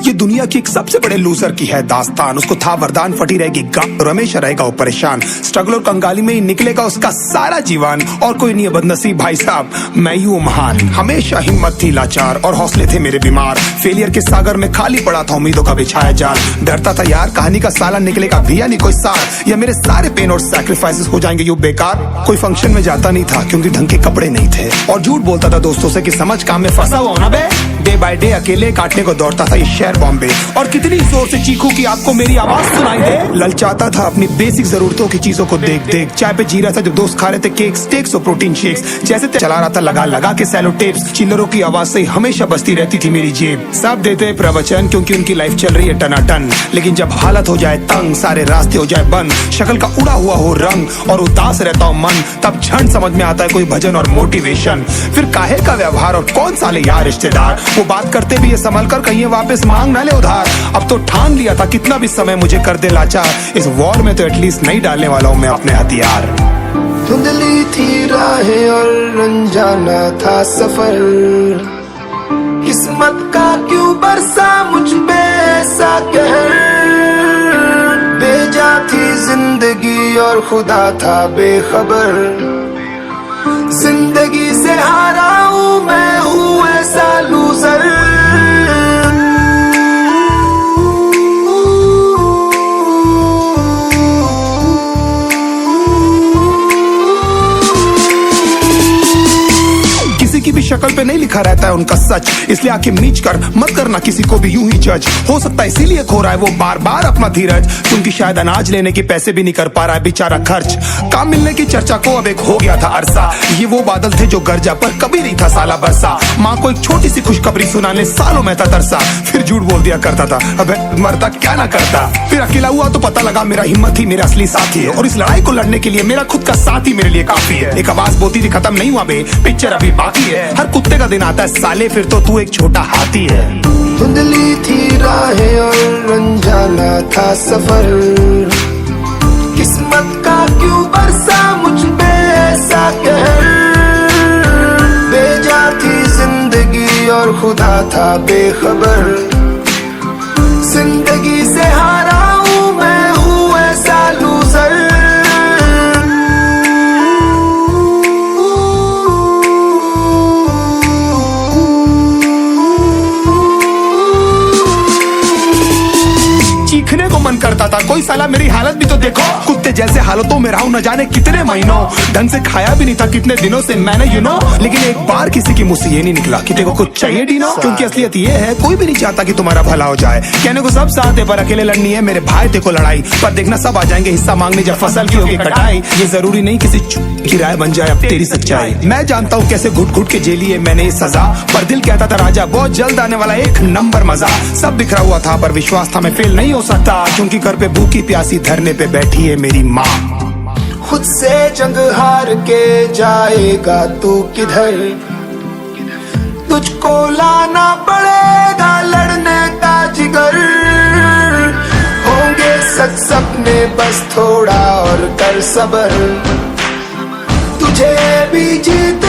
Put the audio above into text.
ये दुनिया की एक सबसे बड़े लूजर की है दास्तान। उसको था वरदान, फटी रहेगी गांव, हमेशा रहेगा वो परेशान। स्ट्रगल और कंगाली में ही निकलेगा उसका सारा जीवन। और कोई नहीं है बदनसीब भाई साहब, मैं ही हूँ महान। हमेशा हिम्मत थी लाचार और हौसले थे मेरे बीमार। फेलियर के सागर में खाली पड़ा था उम्मीदों का बिछाया जाल। डरता था यार कहानी का साला निकलेगा भी या नहीं कोई सार, या मेरे सारे पेन और सैक्रिफाइसेस हो जाएंगे यूं बेकार। कोई फंक्शन में जाता नहीं था क्योंकि ढंग के कपड़े नहीं थे, और झूठ बोलता था दोस्तों से कि समझ काम में फंसा हुआ ना बे। डे बाय डे अकेले काटने को दौड़ता था ये शहर बॉम्बे। और कितनी जोर से चीखूं कि आपको मेरी आवाज सुनाई दे। ललचाता था अपनी बेसिक जरूरतों की चीजों को देख देख। चाय पे जी रहा था जब दोस्त खा रहे थे केक, स्टेक्स और प्रोटीन शेक्स। जैसे चला रहा था लगा लगा के सैलो टेप्स। चिल्लरों की आवाज से हमेशा बजती रहती थी मेरी जेब। सब देते प्रवचन क्योंकि उनकी लाइफ चल रही है टनाटन, लेकिन जब हालत हो जाए तंग, सारे रास्ते हो जाए बंद, शक्ल का उड़ा हुआ हो रंग और उदास रहता हो मन, तब क्षण समझ में आता है कोई भजन और मोटिवेशन। फिर काहे का व्यवहार और कौन साले यार रिश्तेदार, वो बात करते भी ये संभल कर कहीं वापस मांग ना ले उधार। अब तो ठान लिया था कितना भी समय मुझे कर दे लाचार, इस वॉर में तो एटलीस्ट नहीं डालने वाला हूं मैं अपने हथियार। धुंधली थी राहें और अनजाना था सफर, किस्मत का क्यों बरसा मुझ पे ऐसा कहर। बेजा थी जिंदगी और खुदा था बेखबर, जिंदगी से हारा हूँ मैं, हूँ ऐसा लूजर। किसी की भी शक्ल पे नहीं लिखा रहता है उनका सच, इसलिए आंखें मीच कर मत करना किसी को भी यूं ही जज। हो सकता है इसीलिए खो रहा है वो बार बार अपना धीरज, क्योंकि शायद अनाज लेने के पैसे भी नहीं कर पा रहा है बेचारा खर्च। काम मिलने की चर्चा को अब एक हो गया था अरसा, ये वो बादल थे जो गरजा पर कभी नहीं था साला बरसा। माँ को एक छोटी सी खुशखबरी सुनाने सालों में था तरसा, फिर झूठ बोल दिया करता था अबे मरता क्या ना करता। फिर अकेला हुआ तो पता लगा मेरा हिम्मत ही मेरा असली साथी है, और इस लड़ाई को लड़ने के लिए मेरा खुद का साथ ही मेरे लिए काफी है। एक आवाज बोलती थी खत्म नहीं हुआ बे, पिक्चर अभी बाकी है। हर कुत्ते का दिन आता है साले, फिर तो तू एक छोटा हाथी है। धुंधली थी राहें और अनजाना था सफर, किस्मत का क्यों बरसा मुझ पे ऐसा कहर। बेजा थी जिंदगी और खुदा था बेखबर, जिंदगी से हारा हूँ मैं, हूँ ऐसा लूजर। चीखने को मन करता था, कोई साला मेरी हालत भी तो देखो। कुत्ते जैसे हालतों में रहा हूं न जाने कितने महीनों, ढंग से खाया भी नहीं था कितने दिनों से मैंने लेकिन एक बार किसी की मुंह से ये नहीं निकला कि देखो कुछ चाहिए डीनो। क्योंकि असलियत ये है कोई भी नहीं चाहता कि तुम्हारा भला हो जाए। कहने को सब साथ है पर अकेले लड़नी है मेरे भाई देखो लड़ाई, पर देखना सब आ जाएंगे हिस्सा मांगने जब फसल की होगी कटाई। ये जरूरी नहीं किसी की राय बन जाए अब तेरी सच्चाई। मैं जानता हूँ कैसे घुट घुट के जेली है मैंने सजा, पर दिल कहता था राजा बहुत जल्द आने वाला एक नंबर मजा। सब बिखरा हुआ था पर विश्वास था मैं फेल नहीं हो सकता, क्योंकि घर पे भूखी प्यासी धरने पे बैठी है मेरी माँ। खुद से जंग हार के जाएगा तू किधर, तुझको लाना पड़ेगा लड़ने का जिगर। होंगे सच सपने बस थोड़ा और कर सबर, तुझे भी जीत